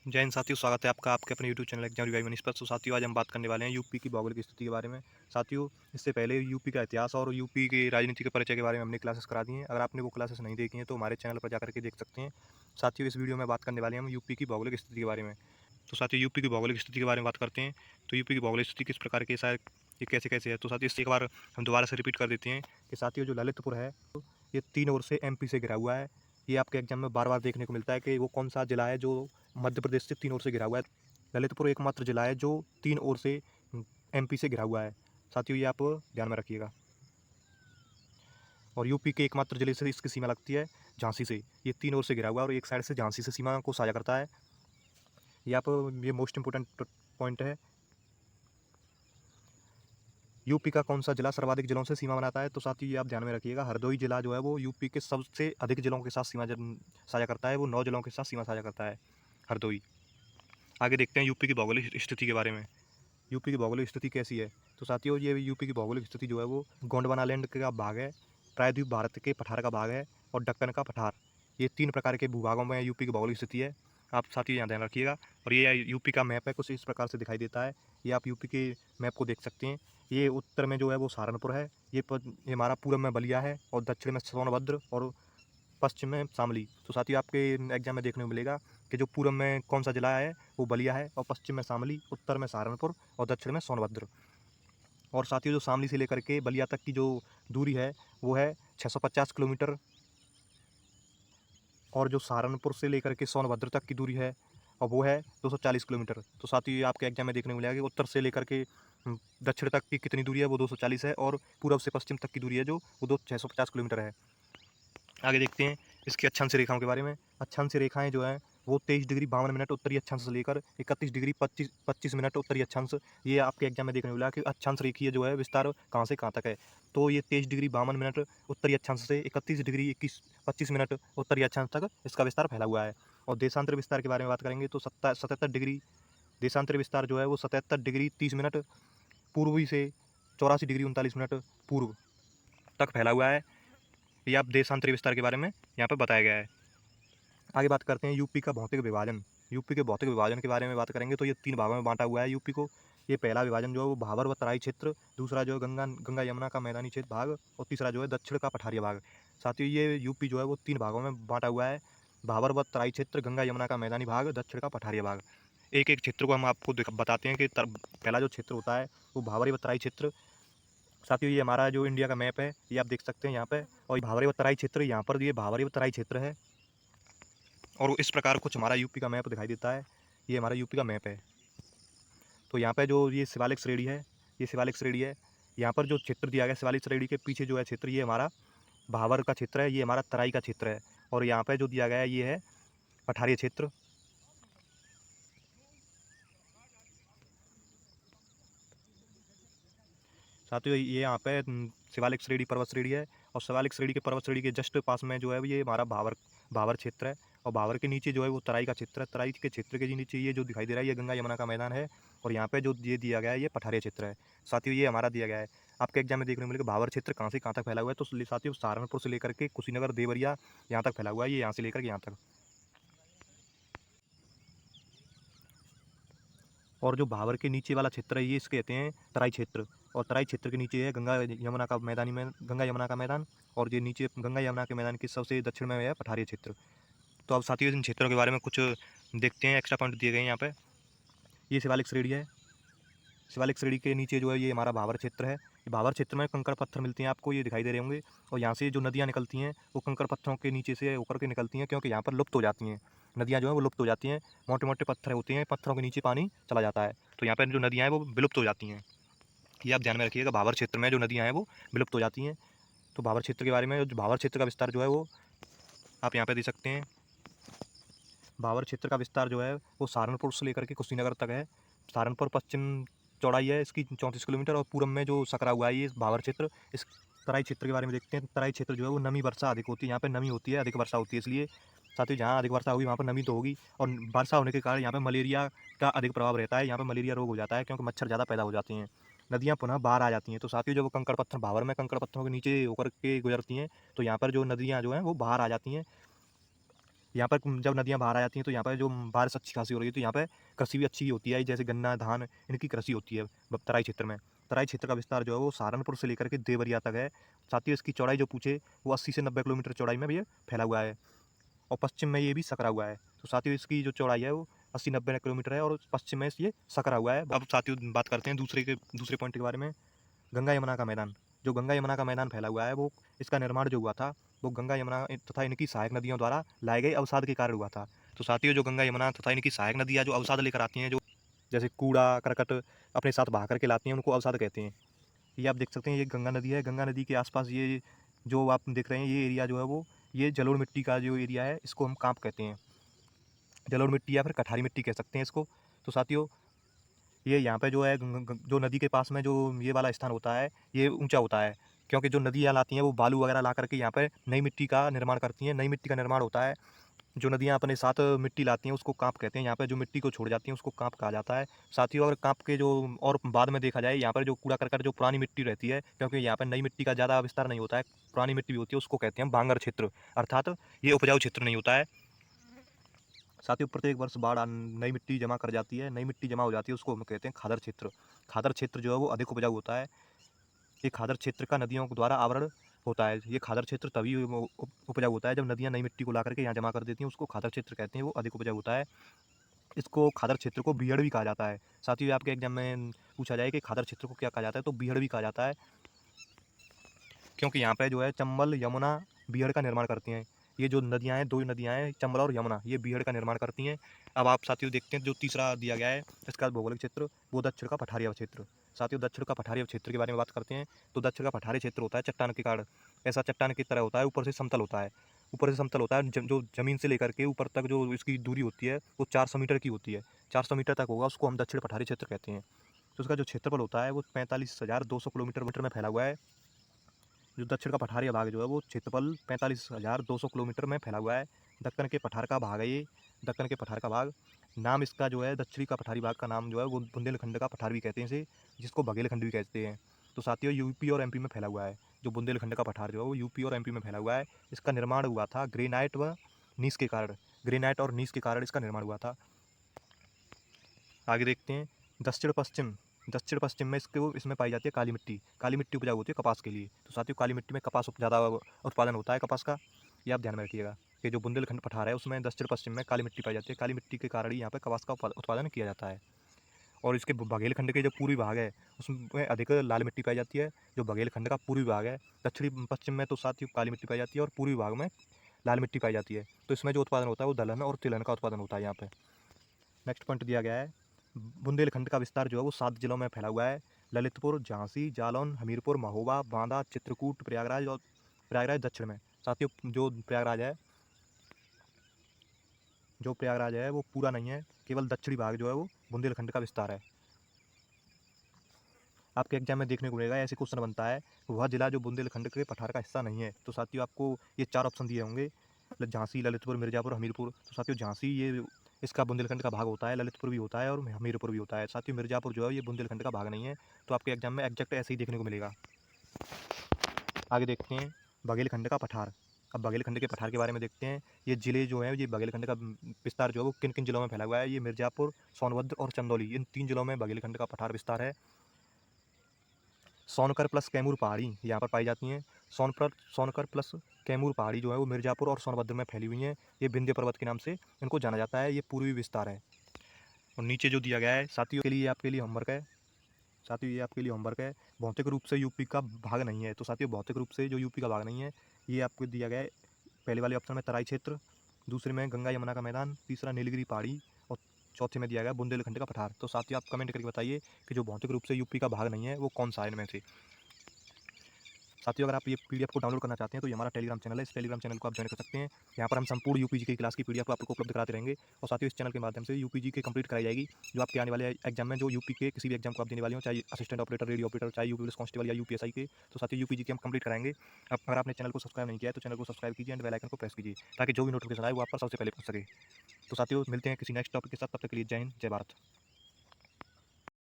जय हिंद साथियों, स्वागत है आपका आपके अपने YouTube channel exam revive Manish पर। तो साथियों, आज हम बात करने वाले हैं यूपी की भौगोलिक स्थिति के बारे में। साथियों, इससे पहले यूपी का इतिहास और यूपी की राजनीति के परिचय के बारे में हमने क्लासेस करा दी हैं। अगर आपने वो क्लासेस नहीं देखी हैं तो हमारे चैनल पर जाकर के देख सकते हैं। साथियों, इस वीडियो में बात करने वाले हैं हम यूपी की भौगोलिक स्थिति के बारे में। तो साथियों, यूपी की भौगोलिक स्थिति के बारे में बात करते हैं। तो यूपी की भौगोलिक स्थिति किस प्रकार की है, शायद ये कैसे कैसे है। तो साथियों, इससे एक बार हम दोबारा से रिपीट कर देते हैं कि साथियों, जो ललितपुर है ये तीन ओर से एमपी से घिरा हुआ है। ये आपके एग्जाम में बार बार देखने को मिलता है कि वो कौन सा जिला है जो मध्य प्रदेश से तीन ओर से घिरा हुआ है। ललितपुर एकमात्र जिला है जो तीन ओर से एमपी से घिरा हुआ है। साथियों, ये आप ध्यान में रखिएगा। और यूपी के एकमात्र जिले से इसकी सीमा लगती है झांसी से। ये तीन ओर से घिरा हुआ है और एक साइड से झांसी से सीमा को साझा करता है। ये आप ये मोस्ट इंपोर्टेंट पॉइंट है। यूपी का कौन सा जिला सर्वाधिक जिलों से सीमा बनाता है। तो साथियों, ये आप ध्यान में रखिएगा। हरदोई जिला जो है वो यूपी के सबसे अधिक जिलों के साथ सीमा साझा करता है। वो 9 जिलों के साथ सीमा साझा करता है, हरदोई। आगे देखते हैं यूपी की भौगोलिक स्थिति के बारे में। यूपी की भौगोलिक स्थिति कैसी है। तो साथियों, ये यूपी की भौगोलिक स्थिति जो है वो गोंडवानालैंड का भाग है, प्रायद्वीप भारत के पठार का भाग है और दक्कन का पठार। ये तीन प्रकार के भूभागों में यूपी की भौगोलिक स्थिति है। आप साथियों यहाँ ध्यान रखिएगा। और ये यूपी का मैप है, कुछ इस प्रकार से दिखाई देता है। ये आप यूपी के मैप को देख सकते हैं। ये उत्तर में जो है वो सहारनपुर है। ये हमारा पूर्व में बलिया है और दक्षिण में सोनभद्र और पश्चिम में शामली। तो साथियों, आपके एग्जाम में देखने को मिलेगा कि जो पूर्व में कौन सा जिला है वो बलिया है और पश्चिम में शामली, उत्तर में सहारनपुर और दक्षिण में सोनभद्र। और साथियों, जो शामली से लेकर के बलिया तक की जो दूरी है वो है 650 किलोमीटर। और जो सहारनपुर से लेकर के सोनभद्र तक की दूरी है और वो है 240 किलोमीटर। तो साथियों, ये आपके एग्जाम में देखने को मिलेगा कि उत्तर से लेकर के दक्षिण तक की कितनी दूरी है, वो 240 है। और पूर्व से पश्चिम तक की दूरी है जो वो 650 किलोमीटर है। आगे देखते हैं इसकी अक्षांश रेखाओं के बारे में। अक्षांश रेखाएं जो हैं वो 23 डिग्री 52 मिनट उत्तरी अक्षांश से लेकर 31 डिग्री 25 मिनट उत्तरी अक्षांश। ये आपके एग्जाम में देखने को मिला कि अक्षांश रेखीय जो है विस्तार कहाँ से कहाँ तक है। तो ये 23 डिग्री 52 मिनट उत्तरी अक्षांश से 31 डिग्री 25 मिनट उत्तरी अक्षांश तक इसका विस्तार फैला हुआ है। और देशांतर विस्तार के बारे में बात करेंगे तो 77 डिग्री देशांतर विस्तार जो है वो 77 डिग्री 30 मिनट पूर्वी से 84 डिग्री 39 मिनट पूर्व तक फैला हुआ है। ये आप देशांतरी विस्तार के बारे में यहाँ पर बताया गया है। आगे बात करते हैं यूपी का भौतिक विभाजन। यूपी के भौतिक विभाजन के बारे में बात करेंगे तो ये तीन भागों में बांटा हुआ है यूपी को। ये पहला विभाजन जो है वो भाबर व तराई क्षेत्र, दूसरा जो है गंगा गंगा यमुना का मैदानी क्षेत्र भाग और तीसरा जो है दक्षिण का पठारिया भाग। साथियों, ये यूपी जो है वो तीन भागों में बांटा हुआ है। भाबर व तराई क्षेत्र, गंगा यमुना का मैदानी भाग, दक्षिण का पठारिया भाग। एक एक क्षेत्र को हम आपको बताते हैं कि पहला जो क्षेत्र होता है वो भाबर व तराई क्षेत्र। साथियों, ये हमारा जो इंडिया का मैप है ये आप देख सकते हैं यहाँ पे। और भावरे व तराई क्षेत्र यहाँ पर, ये भावरे व तराई क्षेत्र है। और इस प्रकार कुछ हमारा यूपी का मैप दिखाई देता है। ये हमारा यूपी का मैप है। तो यहाँ पे जो ये शिवालिक श्रेणी है, ये शिवालिक श्रेणी है। यहाँ पर जो क्षेत्र दिया गया शिवालिक श्रेणी के पीछे जो है क्षेत्र, ये हमारा भावर का क्षेत्र है, ये हमारा तराई का क्षेत्र है। और यहाँ पे जो दिया गया है ये है पठारी क्षेत्र। साथियों, ये यहाँ पे शिवालिक श्रेणी पर्वत श्रेणी है। और शिवालिक श्रेणी के पर्वत श्रेणी के जस्ट पास में जो है ये हमारा भावर भावर क्षेत्र है। और भावर के नीचे जो है वो तराई का क्षेत्र है। तराई के क्षेत्र के नीचे ये जो दिखाई दे रहा है ये गंगा यमुना का मैदान है। और यहाँ पे जो ये दिया गया है ये पठारिया क्षेत्र है। साथियों, ये हमारा दिया गया है। आपके एग्जाम में देखने को मिलेगा भावर क्षेत्र कहाँ से कहाँ तक फैला हुआ है। तो साथियों, सहारनपुर से लेकर के कुशीनगर देवरिया यहाँ तक फैला हुआ है। ये यहाँ से लेकर के यहाँ तक। और जो भावर के नीचे वाला क्षेत्र है ये इसके कहते हैं तराई क्षेत्र। और तराई क्षेत्र के नीचे है गंगा यमुना का मैदान। और ये नीचे गंगा यमुना के मैदान के सबसे दक्षिण में है पठारी क्षेत्र। तो अब साथियों, इन क्षेत्रों के बारे में कुछ देखते हैं। एक्स्ट्रा पॉइंट दिए गए हैं यहाँ पे। ये शिवालिक श्रेणी है। शिवालिक श्रेणी के नीचे जो है ये हमारा भावर क्षेत्र है। ये भावर क्षेत्र में कंकड़ पत्थर मिलते हैं, आपको ये दिखाई दे रहे होंगे। और यहाँ से जो नदियाँ निकलती हैं वो कंकड़ पत्थरों के नीचे से होकर के निकलती हैं, क्योंकि यहाँ पर लुप्त हो जाती हैं। नदियाँ जो है वो लुप्त हो जाती हैं। मोटे मोटे पत्थर होते हैं, पत्थरों के नीचे पानी चला जाता है, तो यहाँ पर जो नदियाँ हैं वो विलुप्त हो जाती हैं। ये आप ध्यान में रखिएगा, भावर क्षेत्र में जो नदियाँ हैं वो विलुप्त हो जाती हैं। तो भावर क्षेत्र के बारे में, जो भावर क्षेत्र का विस्तार जो है वो आप यहाँ पे देख सकते हैं। भावर क्षेत्र का विस्तार जो है वो सहारनपुर से लेकर के कुशीनगर तक है। सहारनपुर पश्चिम चौड़ाई है इसकी 34 किलोमीटर। और पूर्व में जो सकरा हुआ है ये भावर क्षेत्र। इस तराई क्षेत्र के बारे में देखते हैं। तराई क्षेत्र जो है वो नमी वर्षा अधिक होती है, यहाँ पे नमी होती है, अधिक वर्षा होती है। इसलिए साथियों, जहाँ अधिक वर्षा होगी वहाँ पर नमी तो होगी। और वर्षा होने के कारण यहाँ पे मलेरिया का अधिक प्रभाव रहता है। यहाँ पे मलेरिया रोग हो जाता है क्योंकि मच्छर ज़्यादा पैदा हो जाते हैं। नदियाँ पुनः बाहर आ जाती हैं। तो साथियों, जब कंकड़ पत्थर भावर में कंकड़ पत्थरों के नीचे होकर के गुजरती हैं तो यहाँ पर जो नदियाँ जो हैं वो बाहर आ जाती हैं। यहाँ पर जब नदियाँ बाहर आ जाती हैं तो यहाँ पर जो बारिश अच्छी खासी हो रही है तो यहाँ पे कृषि भी अच्छी होती है, जैसे गन्ना, धान इनकी कृषि होती है तराई क्षेत्र में। तराई क्षेत्र का विस्तार जो है वो सहारनपुर से लेकर के देवरिया तक है। साथ ही इसकी चौड़ाई जो पूछे वो 80 से 90 किलोमीटर चौड़ाई में भी ये फैला हुआ है और पश्चिम में ये भी सकरा हुआ है। तो साथियों इसकी जो चौड़ाई है वो 80-90 किलोमीटर है और पश्चिम में ये सकरा हुआ है। अब साथियों बात करते हैं दूसरे पॉइंट के बारे में। गंगा यमुना का मैदान, जो गंगा यमुना का मैदान फैला हुआ है वो इसका निर्माण जो हुआ था वो गंगा यमुना तथा इनकी सहायक नदियों द्वारा लाए गए अवसाद के कारण हुआ था। तो साथियों जो गंगा यमुना तथा इनकी सहायक नदियाँ जो अवसाद लेकर आती हैं, जो जैसे कूड़ा करकट अपने साथ बहा करके लाती हैं, उनको अवसाद कहते हैं। ये आप देख सकते हैं ये गंगा नदी है। गंगा नदी के आसपास ये जो आप देख रहे हैं ये एरिया जो है वो ये जलोढ़ मिट्टी का जो एरिया है इसको हम कांप कहते हैं। जलोढ़ मिट्टी या फिर कठारी मिट्टी कह सकते हैं इसको। तो साथियों ये यहाँ पे जो है जो नदी के पास में जो ये वाला स्थान होता है ये ऊंचा होता है, क्योंकि जो नदियाँ लाती हैं वो बालू वगैरह ला करके यहाँ पे नई मिट्टी का निर्माण करती हैं। नई मिट्टी का निर्माण होता है। जो नदियाँ अपने साथ मिट्टी लाती हैं उसको कांप कहते हैं। यहाँ पे जो मिट्टी को छोड़ जाती हैं उसको कांप कहा जाता है। साथियों अगर कांप के जो और बाद में देखा जाए यहाँ पर जो कूड़ा करकट जो पुरानी मिट्टी रहती है, क्योंकि यहाँ पर नई मिट्टी का ज़्यादा विस्तार नहीं होता है, पुरानी मिट्टी भी होती है, उसको कहते हैं बांगर क्षेत्र, अर्थात ये उपजाऊ क्षेत्र नहीं होता है। साथियों प्रत्येक वर्ष बाढ़ नई मिट्टी जमा कर जाती है। नई मिट्टी जमा हो जाती है उसको हम कहते हैं खादर क्षेत्र। खादर क्षेत्र जो है वो अधिक उपजाऊ होता है। ये खादर क्षेत्र का नदियों द्वारा आवरण होता है। ये खादर क्षेत्र तभी उपजाऊ होता है जब नदियाँ नई मिट्टी को ला करके यहाँ जमा कर देती हैं, उसको खादर क्षेत्र कहते हैं, वो अधिक उपजाऊ होता है। इसको खादर क्षेत्र को बीहड़ भी कहा जाता है। साथियों आपके एग्जाम में पूछा जाए कि खादर क्षेत्र को क्या कहा जाता है, तो बीहड़ भी कहा जाता है, क्योंकि यहाँ पे जो है चंबल यमुना बीहड़ का निर्माण करती हैं। ये जो नदियाँ हैं, दो नदियाँ हैं चंबल और यमुना, ये बीहड़ का निर्माण करती हैं। अब आप साथियों देखते हैं जो तीसरा दिया गया है इसका भौगोलिक क्षेत्र, वो दक्षिण का पठारी क्षेत्र। साथियों दक्षिण का पठारी क्षेत्र के बारे में बात करते हैं तो दक्षिण का पठारी क्षेत्र होता है चट्टान के कारण, ऐसा चट्टान की तरह होता है, ऊपर से समतल होता है। ऊपर से समतल होता है, जो ज़मीन से लेकर के ऊपर तक जो इसकी दूरी होती है वो 400 मीटर की होती है। 400 मीटर तक होगा, उसको हम दक्षिण पठारी क्षेत्र कहते हैं। तो उसका जो क्षेत्रफल होता है वो 45,200 किलोमीटर में फैला हुआ है। जो दक्षिण का पठारी भाग जो है वो क्षेत्रफल 45,200 किलोमीटर में फैला हुआ है। दक्कन के पठार का भाग है ये, दक्कन के पठार का भाग। नाम इसका जो है दक्षिणी का पठारी भाग का नाम जो है वो बुंदेलखंड का पठार भी कहते हैं इसे, जिसको बघेलखंड भी कहते हैं। तो साथियों यूपी और एमपी में फैला हुआ है। जो बुंदेलखंड का पठार जो है वो यूपी और एमपी में फैला हुआ है। इसका निर्माण हुआ था ग्रेनाइट व नीस के कारण, ग्रेनाइट और नीस के कारण इसका निर्माण हुआ था। आगे देखते हैं दक्षिण पश्चिम में इसमें पाई जाती है काली मिट्टी। काली मिट्टी उपजाऊ होती है कपास के लिए। तो साथियों काली मिट्टी में कपास ज़्यादा उत्पादन होता है कपास का, ये आप ध्यान में रखिएगा कि जो बुंदेलखंड पठार है उसमें दक्षिण पश्चिम में काली मिट्टी पाई जाती है। काली मिट्टी के कारण ही यहाँ पर कपास का उत्पादन किया जाता है। और इसके बघेलखंड के जो पूर्वी भाग है उसमें अधिक लाल मिट्टी पाई जाती है। जो बघेलखंड का पूर्वी भाग है, दक्षिणी पश्चिम में तो साथियों काली मिट्टी पाई जाती है और पूर्वी भाग में लाल मिट्टी पाई जाती है। तो इसमें जो उत्पादन होता है वो दलहन और तिलहन का उत्पादन होता है यहाँ पे। नेक्स्ट पॉइंट दिया गया है बुंदेलखंड का विस्तार जो है वो 7 जिलों में फैला हुआ है। ललितपुर, झांसी, जालौन, हमीरपुर, महोबा, बांदा, चित्रकूट, प्रयागराज और प्रयागराज दक्षिण में। साथियों जो प्रयागराज है वो पूरा नहीं है, केवल दक्षिणी भाग जो है वो बुंदेलखंड का विस्तार है। आपके एग्जाम में देखने को मिलेगा ऐसे क्वेश्चन बनता है वह जिला जो बुंदेलखंड के पठार का हिस्सा नहीं है। तो साथियों आपको ये 4 ऑप्शन दिए होंगे, झांसी, ललितपुर, मिर्ज़ापुर, हमीरपुर। तो साथियों झांसी ये इसका बुंदेलखंड का भाग होता है, ललितपुर भी होता है और हमीरपुर भी होता है। साथियों मिर्ज़ापुर जो है ये बुंदेलखंड का भाग नहीं है। तो आपके एग्जाम में एग्जैक्ट ऐसे ही देखने को मिलेगा। आगे देखते हैं बघेलखंड का पठार। अब बघेलखंड के पठार के बारे में देखते हैं। ये ज़िले जो हैं, ये बघेलखंड का विस्तार जो है वो किन किन जिलों में फैला हुआ है। ये मिर्ज़ापुर, सोनभद्र और चंदौली, इन 3 जिलों में बघेलखंड का पठार विस्तार है। सोनकर प्लस कैमूर पहाड़ी यहाँ पर पाई जाती हैं। सोनकर प्लस कैमूर पहाड़ी जो है वो मिर्ज़ापुर और सोनभद्र में फैली हुई हैं। ये विंध्य पर्वत के नाम से इनको जाना जाता है। ये पूर्वी विस्तार है। और नीचे जो दिया गया है साथियों के लिए, आपके लिए होमवर्क है। साथियों ये आपके लिए होमवर्क है। भौतिक रूप से यूपी का भाग नहीं है। तो साथियों भौतिक रूप से जो यूपी का भाग नहीं है ये आपको दिया गया है। पहले वाले ऑप्शन में तराई क्षेत्र, दूसरे में गंगा यमुना का मैदान, तीसरा नीलगिरी पहाड़ी और चौथे में दिया गया बुंदेलखंड का पठार। तो साथियों आप कमेंट करके बताइए कि जो भौतिक रूप से यूपी का भाग नहीं है वो कौन सा है इनमें से। साथियों अगर आप ये पीडीएफ को डाउनलोड करना चाहते हैं तो ये हमारा टेलीग्राम चैनल है। इस टेलीग्राम चैनल को आप ज्वाइन कर सकते हैं। यहाँ पर हम संपूर्ण यूपीजी की क्लास की पीडीएफ आपको उपलब्ध कराते रहेंगे। और साथियों इस चैनल के माध्यम से यूपीजी के कंप्लीट कराई जाएगी जो आपके आने वाले एग्जाम में, जो यूपी के किसी भी एग्जाम को आप देने वाले हो, चाहे असिस्टेंट ऑपरेटर, रेडियो ऑपरेटर, चाहे यूपी पुलिस कांस्टेबल या यूपीएसआई के। तो साथियों यूपीजी के हम कंप्लीट कराएंगे। अब अगर आपने चैनल को सब्सक्राइब नहीं किया है तो चैनल को सब्सक्राइब कीजिए एंड बेल आइकन को प्रेस कीजिए ताकि जो भी नोटिफिकेशन आए वो आप पर सबसे पहले पहुंच सके। तो साथियों मिलते हैं किसी नेक्स्ट टॉपिक के साथ, तब तक के लिए जय हिंद, जय भारत।